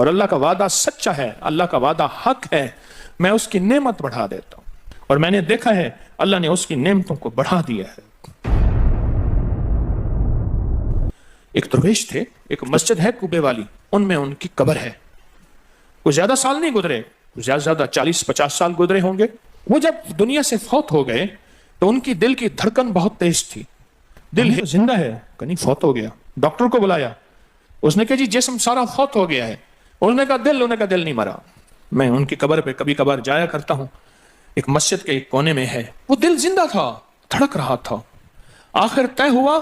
اور اللہ کا وعدہ سچا ہے، اللہ کا وعدہ حق ہے، میں اس کی نعمت بڑھا دیتا ہوں، اور میں نے دیکھا ہے اللہ نے اس کی نعمتوں کو بڑھا دیا ہے۔ ایک درویش تھے، ایک مسجد ہے کوبے والی، ان میں ان کی قبر ہے۔ وہ زیادہ سال نہیں گزرے، زیادہ زیادہ 40-50 سال گزرے ہوں گے۔ وہ جب دنیا سے فوت ہو گئے تو ان کی دل کی دھڑکن بہت تیز تھی، دل زندہ ہے کہ نہیں فوت ہو گیا۔ ڈاکٹر کو بلایا، اس نے کہا جی جسم سارا فوت ہو گیا ہے، انہوں نے کہا دل نہیں مرا۔ میں ان کی قبر پہ کبھی کبھار جایا کرتا ہوں، ایک مسجد کے ایک کونے میں ہے، وہ دل زندہ تھا، دھڑک رہا تھا۔ آخر طے ہوا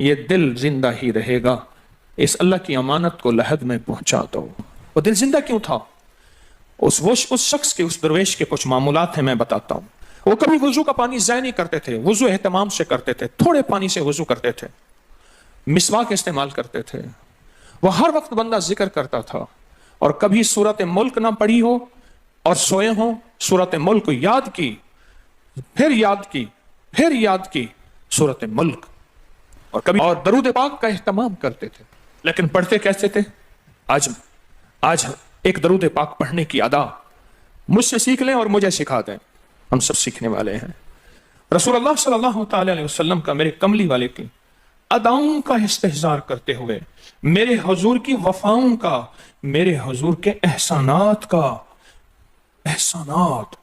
یہ دل زندہ ہی رہے گا، اس اللہ کی امانت کو لحد میں پہنچا دو۔ وہ دل زندہ کیوں تھا؟ اس شخص کے، اس درویش کے کچھ معمولات ہیں، میں بتاتا ہوں۔ وہ کبھی وضو کا پانی ضائع نہیں کرتے تھے، وضو اہتمام سے کرتے تھے، تھوڑے پانی سے وضو کرتے تھے، مسواک استعمال کرتے تھے۔ وہ ہر وقت بندہ ذکر کرتا تھا، اور کبھی سورت ملک نہ پڑھی ہو اور سوئے ہوں، سورت ملک یاد کی، پھر یاد کی، پھر یاد کی سورت ملک، اور کبھی اور درود پاک کا اہتمام کرتے تھے۔ لیکن پڑھتے کیسے تھے؟ آج ایک درود پاک پڑھنے کی ادا مجھ سے سیکھ لیں اور مجھے سکھا دیں، ہم سب سیکھنے والے ہیں۔ رسول اللہ صلی اللہ تعالی علیہ وسلم کا، میرے کملی والے کی اداؤں کا استحضار کرتے ہوئے، میرے حضور کی وفاؤں کا، میرے حضور کے احسانات کا، احسانات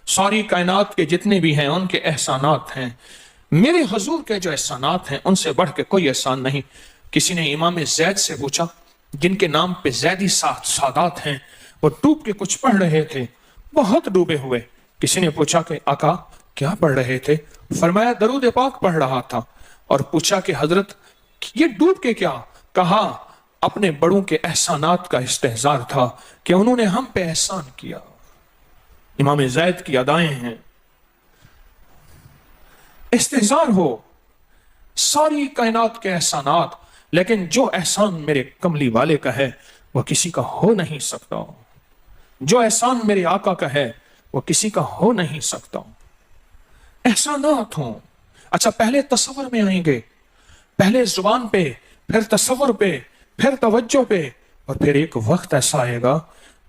ساری کائنات کے جتنے بھی ہیں ان کے احسانات ہیں، میرے حضور کے جو احسانات ہیں ان سے بڑھ کے کوئی احسان نہیں۔ کسی نے امام زید سے پوچھا، جن کے نام پہ زیدی سادات ہیں، وہ ڈوب کے کچھ پڑھ رہے تھے، بہت ڈوبے ہوئے۔ کسی نے پوچھا کہ آقا کیا پڑھ رہے تھے؟ فرمایا درود پاک پڑھ رہا تھا۔ اور پوچھا کہ حضرت یہ ڈوب کے کیا؟ کہا اپنے بڑوں کے احسانات کا استحضار تھا کہ انہوں نے ہم پہ احسان کیا۔ امام زید کی ادائیں ہیں، استحضار ہو ساری کائنات کے احسانات، لیکن جو احسان میرے کملی والے کا ہے وہ کسی کا ہو نہیں سکتا، جو احسان میرے آقا کا ہے وہ کسی کا ہو نہیں سکتا۔ احسانات ہوں، اچھا پہلے تصور میں آئیں گے، پہلے زبان پہ، پھر تصور پہ، پھر توجہ پہ، اور پھر ایک وقت ایسا آئے گا،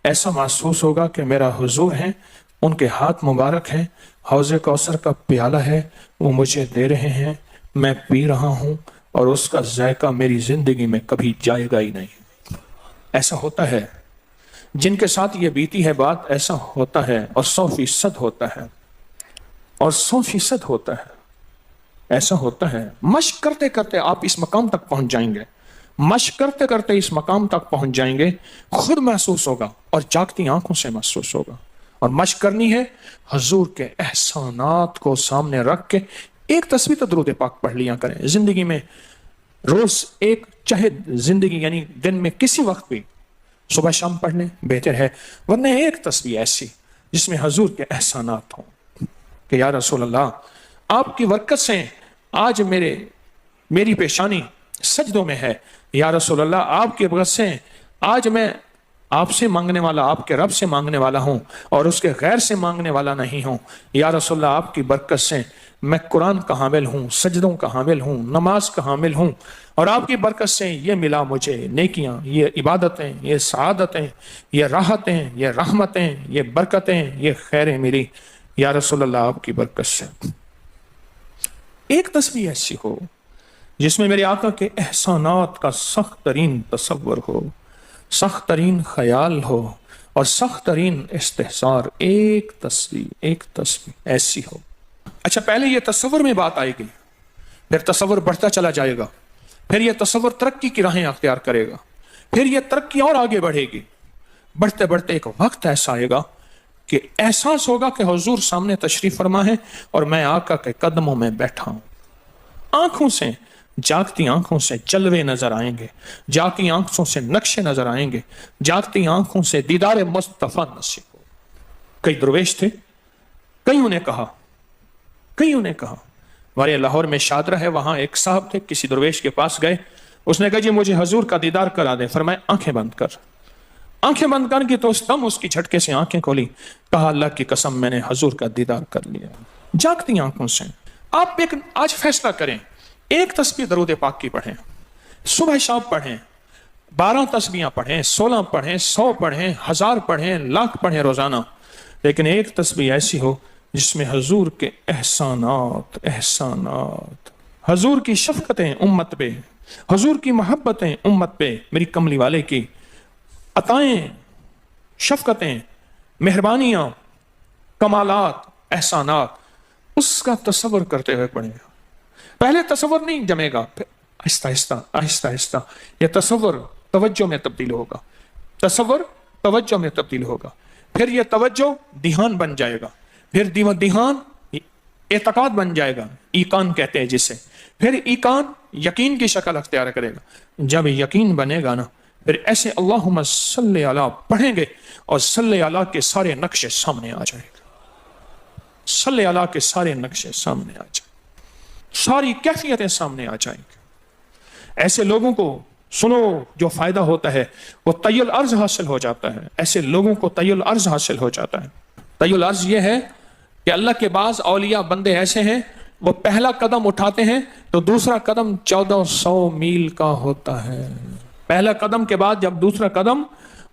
ایسا محسوس ہوگا کہ میرا حضور ہے، ان کے ہاتھ مبارک ہیں، حوض کوثر کا پیالہ ہے، وہ مجھے دے رہے ہیں، میں پی رہا ہوں، اور اس کا ذائقہ میری زندگی میں کبھی جائے گا ہی نہیں۔ ایسا ہوتا ہے، جن کے ساتھ یہ بیتی ہے بات، ایسا ہوتا ہے، اور 100% ہوتا ہے، اور 100% ہوتا ہے، ایسا ہوتا ہے۔ مشق کرتے کرتے آپ اس مقام تک پہنچ جائیں گے، مشق کرتے کرتے اس مقام تک پہنچ جائیں گے، خود محسوس ہوگا اور جاگتی آنکھوں سے محسوس ہوگا۔ اور مشق کرنی ہے حضور کے احسانات کو سامنے رکھ کے، ایک تصویر درود پاک پڑھ لیا کریں زندگی میں، روز ایک، چاہے زندگی یعنی دن میں کسی وقت بھی صبح شام پڑھ لیں بہتر ہے، ورنہ ایک تصویر ایسی جس میں حضور کے احسانات ہوں کہ یا رسول اللہ آپ کی برکت سے آج میری پیشانی سجدوں میں ہے، یا رسول اللہ آپ کی برکت سے آج میں آپ سے مانگنے والا، آپ کے رب سے مانگنے والا ہوں اور اس کے غیر سے مانگنے والا نہیں ہوں، یا رسول اللہ آپ کی برکت سے میں قرآن کا حامل ہوں، سجدوں کا حامل ہوں، نماز کا حامل ہوں، اور آپ کی برکت سے یہ ملا مجھے نیکیاں، یہ عبادتیں، یہ سعادتیں، یہ راحتیں، یہ رحمتیں، یہ برکتیں، یہ خیریں ملی، یا رسول اللہ آپ کی برکت سے۔ ایک تصویر ایسی ہو جس میں میرے آقا کے احسانات کا سخت ترین تصور ہو، سخت ترین خیال ہو اور سخت ترین استحضار، ایک تصویر ایسی ہو۔ اچھا پہلے یہ تصور میں بات آئے گی، پھر تصور بڑھتا چلا جائے گا، پھر یہ تصور ترقی کی راہیں اختیار کرے گا، پھر یہ ترقی اور آگے بڑھے گی، بڑھتے بڑھتے ایک وقت ایسا آئے گا کہ احساس ہوگا کہ حضور سامنے تشریف فرما ہے اور میں آقا کے قدموں میں بیٹھا ہوں۔ آنکھوں سے، جاگتی آنکھوں سے جلوے نظر آئیں گے، جاگتی آنکھوں سے نقشے نظر آئیں گے، جاگتی آنکھوں سے دیدار مصطفیٰ نصیب ہو۔ کئی درویش تھے، کئیوں نے کہا ہمارے لاہور میں شادرہ ہے، وہاں ایک صاحب تھے، کسی درویش کے پاس گئے، اس نے کہا جی مجھے حضور کا دیدار کرا دیں۔ فرمایا آنکھیں بند کر۔ آنکھیں بند کر کی تو اس دم اس کی جھٹکے سے آنکھیں کھولی، کہا اللہ کی قسم میں نے حضور کا دیدار کر لیا۔ جاگتی آنکھوں سے آپ آج فیصلہ کریں، ایک تسبیح درود پاک کی پڑھیں، صبح شام پڑھیں، 12 तस्बीहां पढ़ें, 16 पढ़ें, 100 पढ़ें, 1000 पढ़ें, लाख पढ़ें रोजाना, लेकिन एक तस्बीह ऐसी हो जिसमें हजूर के एहसानात एहसानात, हजूर की शफकतें उम्मत पे, हजूर की मोहब्बतें उम्मत पे, मेरी कमली वाले की अताएं, शफकतें, मेहरबानियां, कमालात, एहसानात, उसका तसव्वुर करते हुए पढ़ेगा। पहले तसव्वुर नहीं जमेगा, फिर आहिस्ता आहिस्ता आहिस्ता आहिस्ता यह तसव्वुर तवज्जो में तब्दील होगा, तसव्वुर तवज्जो में तब्दील होगा, फिर यह तवज्जो धियान बन जाएगा, फिर धियान एतकाद बन जाएगा, ईकान कहते हैं जिसे, फिर ईकान यकीन की शक्ल अख्तियार करेगा। जब यकीन बनेगा ना, फिर ऐसे अल्लाहुम्मा सल्ली अला पढ़ेंगे और सल्ली अला के सारे नक्शे सामने आ जाएगा, सल्ली अला के सारे नक्शे सामने आ जाएंगे, सारी कैफियतें सामने आ जाएंगी। ऐसे लोगों को सुनो जो फायदा होता है वो तय्युल अर्ज हासिल हो जाता है, ऐसे लोगों को तय्युल अर्ज हासिल हो जाता है। तय्युल अर्ज ये है कि अल्लाह के बाज़ औलिया बंदे ऐसे हैं, वो पहला कदम उठाते हैं तो दूसरा कदम 1400 मील का होता है, पहला कदम के बाद जब दूसरा कदम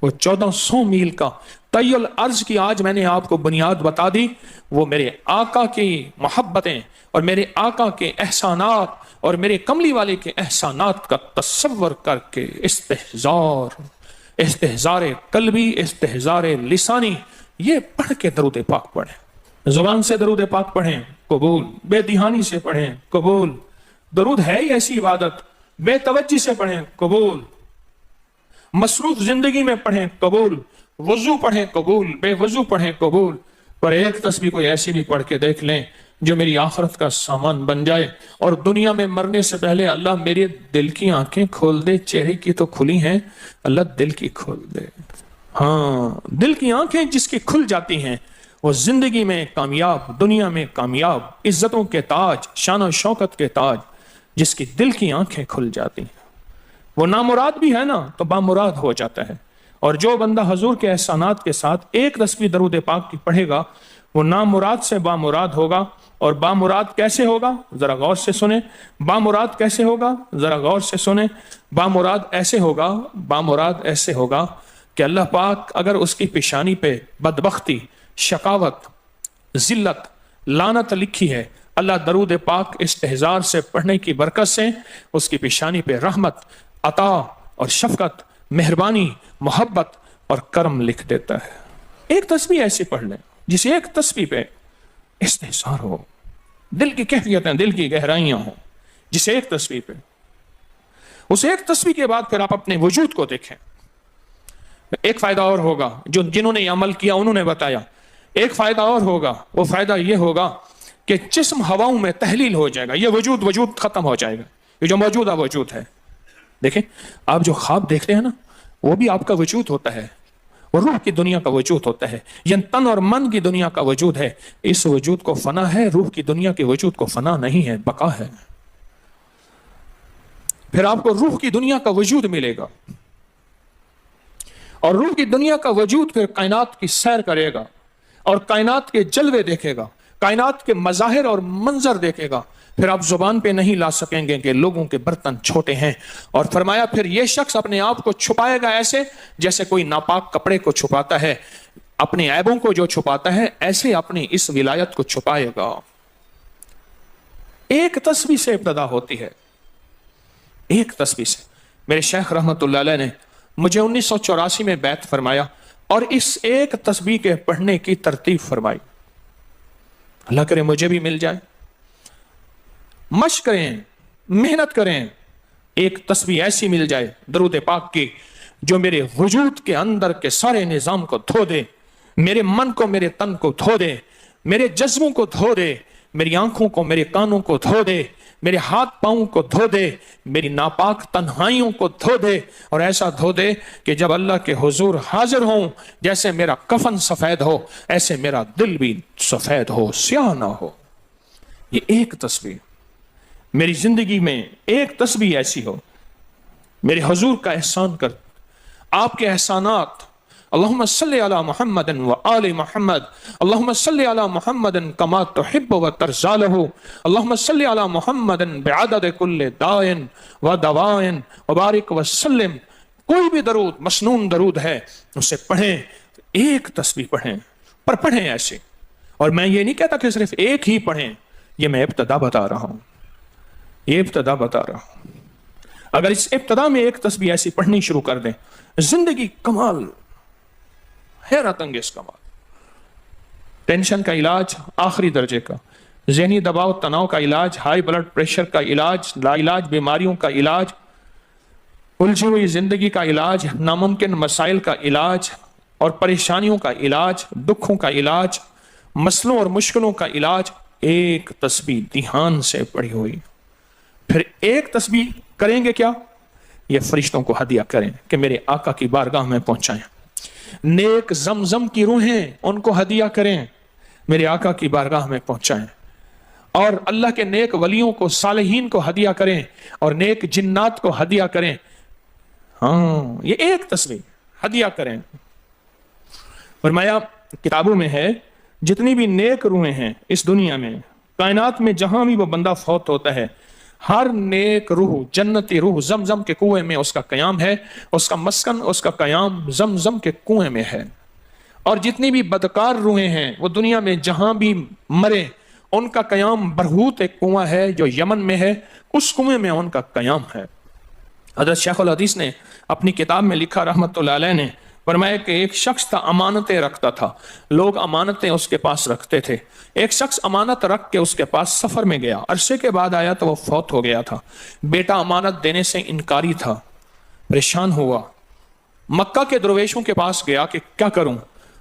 वो 1400 मील का। तय्युल अर्ज की आज मैंने आपको बुनियाद बता दी, वो मेरे आका की मोहब्बतें और मेरे आका के एहसानात और मेरे कमली वाले के एहसानात का तसव्वुर करके इस्तेहज़ार कल्बी, इस्तेहज़ार लिसानी, ये पढ़ के दरूद पाक पढ़ें, जुबान से दरूद पाक पढ़ें कबूल, बेदिहानी से पढ़ें कबूल, दरूद है ही ऐसी इबादत, बेतवज्जी से पढ़ें कबूल, मसरूफ जिंदगी में पढ़ें कबूल, वजू पढ़ें कबूल, बेवजू पढ़ें कबूल, पर एक तस्बीह कोई ऐसी भी पढ़ के देख लें जो मेरी आखिरत का सामान बन जाए, और दुनिया में मरने से पहले अल्लाह मेरे दिल की आंखें खोल दे, चेहरे की तो खुली हैं, अल्लाह दिल की खोल दे। हाँ, दिल की आंखें जिसकी खुल जाती हैं वो जिंदगी में कामयाब, दुनिया में कामयाब, इज्जतों के ताज, शान और शौकत के ताज, जिसकी दिल की आंखें खुल जाती हैं, वो नामुराद भी है ना तो बामुराद हो जाता है। और जो बंदा हजूर के एहसानात के साथ एक तस्बीह दरूद पाक की पढ़ेगा वो नामुराद से बामुराद होगा। और बामुराद कैसे होगा, जरा गौर से सुने, बामुराद कैसे होगा, जरा गौर से सुने। बामुराद ऐसे होगा, बामुराद ऐसे होगा कि अल्लाह पाक अगर उसकी पेशानी पे बदबख्ती, शकावत, जिल्लत, लानत लिखी है, अल्लाह दरूद पाक इस्तेहज़ार से पढ़ने की बरकत से उसकी पेशानी पे रहमत, अता और शफकत, मेहरबानी, मोहब्बत और करम लिख देता है। एक तस्बीह ऐसी पढ़ लें जिसे एक तस्बीह पे इस्तेहज़ार हो, दिल की कैफियतें, दिल की गहराइयां हो, जिसे एक तस्बीह पे, उस एक तस्बीह के बाद फिर आप अपने वजूद को देखें। एक फायदा और होगा जो जिन्होंने अमल किया उन्होंने बताया, एक फायदा और होगा, वो फायदा ये होगा कि जिस्म हवाओं में तहलील हो जाएगा, ये वजूद खत्म हो जाएगा, ये जो मौजूदा वजूद है। देखें, आप जो ख्वाब देखते हैं ना वो भी आपका वजूद होता है, वो रूह की दुनिया का वजूद होता है, ये तन और मन की दुनिया का वजूद है। इस वजूद को फना है, रूह की दुनिया के वजूद को फना नहीं है, बका है। फिर आपको रूह की दुनिया का वजूद मिलेगा और रूह की दुनिया का वजूद फिर कायनात की सैर करेगा और कायनात के जलवे देखेगा, कायनात के मज़ाहिर और मंजर देखेगा। फिर आप जुबान पे नहीं ला सकेंगे कि लोगों के बर्तन छोटे हैं। और फरमाया फिर ये शख्स अपने आप को छुपाएगा ऐसे जैसे कोई नापाक कपड़े को छुपाता है, अपने ऐबों को जो छुपाता है ऐसे अपनी इस विलायत को छुपाएगा। एक तस्बीह से इब्तदा होती है, एक तस्बीह से। मेरे शेख रहमतुल्लाह अलैह ने मुझे 1984 में बैत फरमाया और इस एक तस्बीह के पढ़ने की तरतीब फरमाई। अल्लाह करे मुझे भी मिल जाए। मशक करें, मेहनत करें, एक तस्बीह ऐसी मिल जाए दरूद पाक की जो मेरे वजूद के अंदर के सारे निजाम को धो दे, मेरे मन को, मेरे तन को धो दे, मेरे जज्बों को धो दे, मेरी आंखों को, मेरे कानों को धो दे, मेरे हाथ पांव को धो दे, मेरी नापाक तन्हाइयों को धो दे, और ऐसा धो दे कि जब अल्लाह के हुजूर हाजिर हों, जैसे मेरा कफन सफेद हो ऐसे मेरा दिल भी सफेद हो, स्याह ना हो। ये एक तस्बीह मेरी जिंदगी में, एक तस्बीह ऐसी हो, मेरे हुजूर का एहसान कर, आपके एहसानात। अल्लाहुम्मा सल्ली अला मुहम्मदिन व आले मुहम्मद, अल्लाहुम्मा सल्ली अला मुहम्मदिन कमा तुहिब्बु व तर्ज़ालहु, अल्लाहुम्मा सल्ली अला मुहम्मदिन बिअदद कुल्लि दाइन व दवाइन व बारिक व सल्लिम कोई भी दरूद मसनून दरूद है उसे पढ़ें, एक तस्बीह पढ़ें, पर पढ़ें ऐसे। और मैं ये नहीं कहता कि सिर्फ एक ही पढ़ें, ये मैं इब्तदा बता रहा हूं, ये इब्तदा बता रहा हूं। अगर इस इब्तदा में एक तस्बीह ऐसी पढ़नी शुरू कर दें, जिंदगी कमाल, हैरत अंगेज कमाल। टेंशन का इलाज आखिरी दर्जे का, ज़हनी दबाव तनाव का इलाज, हाई ब्लड प्रेशर का इलाज, लाइलाज बीमारियों का इलाज, उलझी हुई जिंदगी का इलाज, नामुमकिन मसाइल का इलाज और परेशानियों का इलाज, दुखों का इलाज, मसलों और मुश्किलों का इलाज, एक तस्बीह ध्यान से पढ़ी हुई। फिर एक तस्बीह करेंगे क्या? ये फरिश्तों को हदिया करें कि मेरे आका की बारगाह में पहुंचाएं। नेक जमजम की रूहें उनको हदिया करें, मेरे आका की बारगाह में पहुंचाएं। और अल्लाह के नेक वलियों को, सालिहीन को हदिया करें और नेक जिन्नात को हदिया करें। हाँ, ये एक तस्बीह हदिया करें। फरमाया किताबों में है, जितनी भी नेक रूहें हैं इस दुनिया में, कायनात में जहां भी वो बंदा फौत होता है, हर नेक रूह, जन्नती रूह जमजम के कुएं में उसका कयाम है, उसका मस्कन, उसका कयाम जमजम के कुएं में है। और जितनी भी बदकार रूहें हैं वो दुनिया में जहां भी मरे, उनका कयाम बरहूत एक कुआं है जो यमन में है, उस कुएं में उनका कयाम है। हज़रत शेखुल हदीस ने अपनी किताब में लिखा रहमतुल्लाह अलैह ने, फरमाया कि एक शख्स था, अमानतें रखता था, लोग अमानतें उसके पास रखते थे। एक शख्स अमानत रख के उसके पास सफर में गया, अरसे के बाद आया तो वो फौत हो गया था। बेटा अमानत देने से इनकारी था, परेशान हुआ, मक्का के दरवेशों के पास गया कि क्या करूं।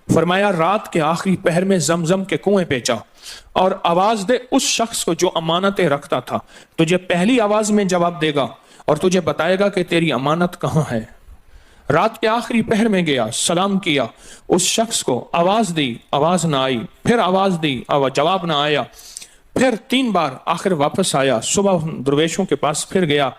फरमाया रात के आखिरी पहर में जमजम के कुएं पे जा और आवाज दे उस शख्स को जो अमानतें रखता था, तुझे पहली आवाज में जवाब देगा और तुझे बताएगा कि तेरी अमानत कहां है। रात के आखिरी पहर में गया, सलाम किया, उस शख्स को आवाज दी, आवाज ना आई, फिर आवाज दी, जवाब ना आया, फिर 3 बार, आखिर वापस आया। सुबह दरवेशों के पास फिर गया,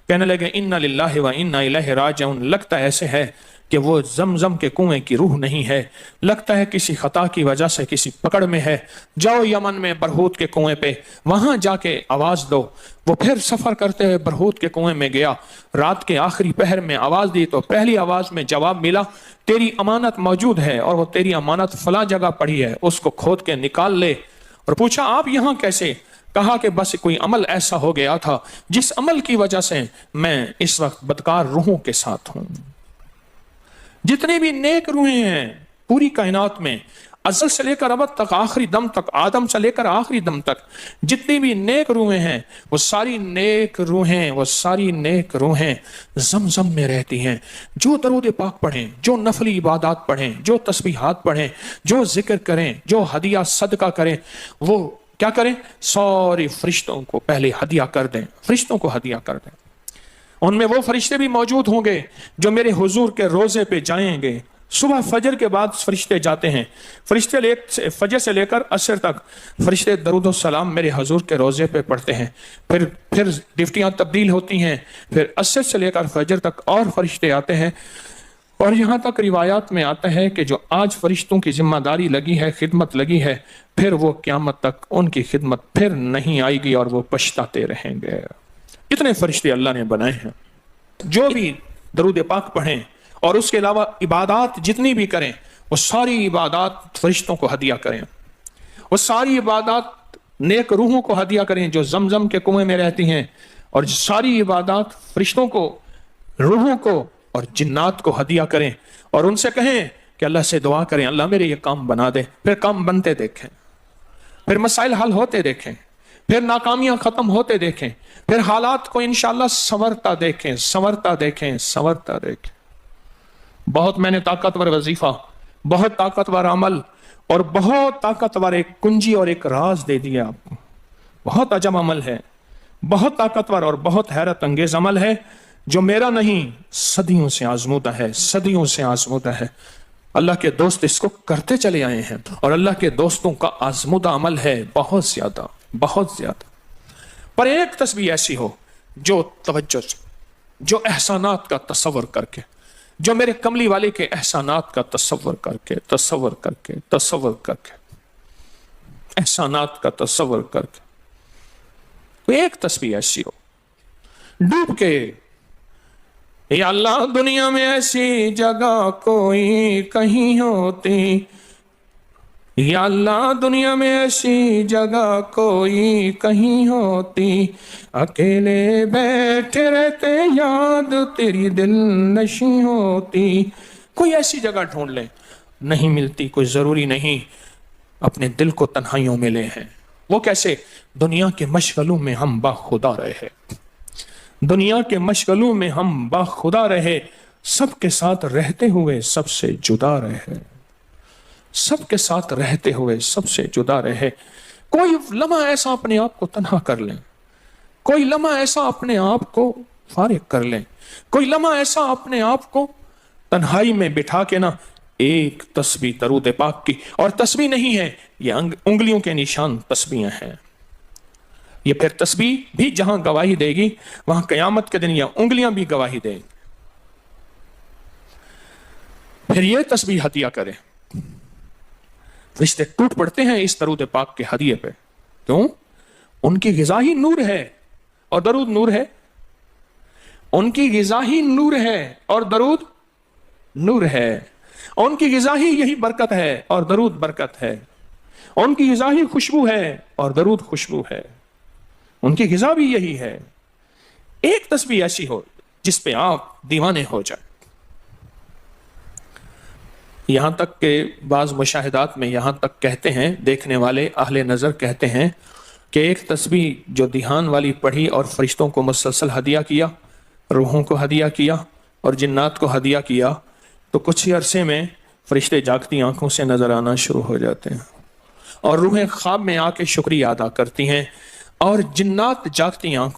कहने लगे इन्ना लिल्लाहि व इन्ना इलैहि राजिऊन। लगता ऐसे है कि वो जमजम के कुएं की रूह नहीं है, लगता है किसी खता की वजह से किसी पकड़ में है। जाओ यमन में बरहूत के कुएं पे, वहां जाके आवाज दो। वो फिर सफर करते हुए बरहूत के कुएं में गया, रात के आखिरी पहर में आवाज दी तो पहली आवाज में जवाब मिला, तेरी अमानत मौजूद है और वो तेरी अमानत फला जगह पड़ी है, उसको खोद के निकाल ले। और पूछा आप यहां कैसे? कहा कि बस कोई अमल ऐसा हो गया था जिस अमल की वजह से मैं इस वक्त बदकार रूहों के साथ हूं। जितने भी नेक रूहें हैं पूरी कायनात में, अज़ल से लेकर अबद तक, आखिरी दम तक, आदम से लेकर आखिरी दम तक, जितनी भी नेक रूहें हैं वो सारी नेक रूहें, वो सारी नेक रूहें जमजम में रहती हैं। जो दरूद पाक पढ़ें, जो नफली इबादत पढ़ें, जो तस्बीहात पढ़ें, जो जिक्र करें, जो हदिया सदका करें, वो क्या करें? सारे फरिश्तों को पहले हदिया कर दें, फरिश्तों को हदिया कर दें। उनमें वो फरिश्ते भी मौजूद होंगे जो मेरे हुजूर के रोजे पे जाएंगे। सुबह फजर के बाद फरिश्ते जाते हैं, फरिश्ते फजर से लेकर असर तक फरिश्ते दरूद और सलाम मेरे हुजूर के रोजे पे पढ़ते हैं। फिर ड्यूटियां तब्दील होती हैं, फिर असर से लेकर फजर तक और फरिश्ते आते हैं। और यहाँ तक रिवायात में आता है कि जो आज फरिश्तों की जिम्मेदारी लगी है, खिदमत लगी है, फिर वो क़यामत तक उनकी खिदमत फिर नहीं आएगी और वो पछताते रहेंगे। इतने फरिश्ते अल्लाह ने बनाए हैं। जो भी दरूद पाक पढ़ें और उसके अलावा इबादत जितनी भी करें, वो सारी इबादत फरिश्तों को हदिया करें। वो सारी इबादत नेक रूहों को हदिया करें जो जमजम के कुएं में रहती हैं, और सारी इबादत फरिश्तों को, रूहों को और जिन्नात को हदिया करें। और उनसे कहें कि अल्लाह से दुआ करें, अल्लाह मेरे ये काम बना दे। फिर काम बनते देखें, फिर मसाइल हल होते देखें, फिर नाकामियां खत्म होते देखें, फिर हालात को इंशाअल्लाह संवरता देखें, संवरता देखें, संवरता देखें। बहुत मैंने ताकतवर वजीफा, बहुत ताकतवर अमल और बहुत ताकतवर एक कुंजी और एक राज दे दिया आपको। बहुत अजब अमल है, बहुत ताकतवर और बहुत हैरत अंगेज अमल है, जो मेरा नहीं सदियों से आजमूदा है, सदियों से आजमूदा है। अल्लाह के दोस्त इसको करते चले आए हैं और अल्लाह के दोस्तों का आजमूदा अमल है बहुत ज्यादा, बहुत ज्यादा। पर एक तस्बीह ऐसी हो जो तवज्जो से, जो एहसानात का तसव्वुर करके, जो मेरे कमली वाले के एहसानात का तसव्वुर करके, तसव्वुर करके, तसव्वुर करके, एहसानात का तसव्वुर करके, तो एक तस्बीह ऐसी हो, डूब के یا اللہ دنیا میں ایسی جگہ کوئی کہیں ہوتی، یا اللہ دنیا میں ایسی جگہ کوئی کہیں ہوتی، اکیلے بیٹھے رہتے یاد تیری دل نشیں ہوتی۔ کوئی ایسی جگہ ڈھونڈ لیں، نہیں ملتی، کوئی ضروری نہیں اپنے دل کو تنہائیوں میں لے ہیں۔ وہ کیسے؟ دنیا کے مشغلوں میں ہم باخدا رہے، دنیا کے مشغلوں میں ہم باخدا رہے، سب کے ساتھ رہتے ہوئے سب سے جدا رہے، سب کے ساتھ رہتے ہوئے سب سے جدا رہے۔ کوئی لمحہ ایسا اپنے آپ کو تنہا کر لیں، کوئی لمحہ ایسا اپنے آپ کو فارغ کر لیں، کوئی لمحہ ایسا اپنے آپ کو تنہائی میں بٹھا کے نا ایک تسبیح درود پاک کی، اور تسبیح نہیں ہے یہ انگلیوں کے نشان تسبیحیں ہیں۔ یہ پھر تسبیح بھی جہاں گواہی دے گی وہاں قیامت کے دن یہ انگلیاں بھی گواہی دیں گی۔ پھر یہ تسبیح ہدیہ کریں، رشتے ٹوٹ پڑتے ہیں اس درود پاک کے ہدیے پہ۔ کیوں؟ ان کی غذا ہی نور ہے اور درود نور ہے، ان کی غذا ہی نور ہے اور درود نور ہے، ان کی غذا ہی یہی برکت ہے اور درود برکت ہے، ان کی غذا ہی خوشبو ہے اور درود خوشبو ہے، ان کی غذا بھی یہی ہے۔ ایک تسبیح ایسی ہو جس پہ آپ دیوانے ہو جائیں۔ یہاں تک کہ بعض مشاہدات میں یہاں تک کہتے ہیں، دیکھنے والے اہل نظر کہتے ہیں کہ ایک تسبیح جو دھیان والی پڑھی اور فرشتوں کو مسلسل ہدیہ کیا، روحوں کو ہدیہ کیا اور جنات کو ہدیہ کیا، تو کچھ ہی عرصے میں فرشتے جاگتی آنکھوں سے نظر آنا شروع ہو جاتے ہیں، اور روحیں خواب میں آ کے شکریہ ادا کرتی ہیں، اور جنات جاگتی آنکھوں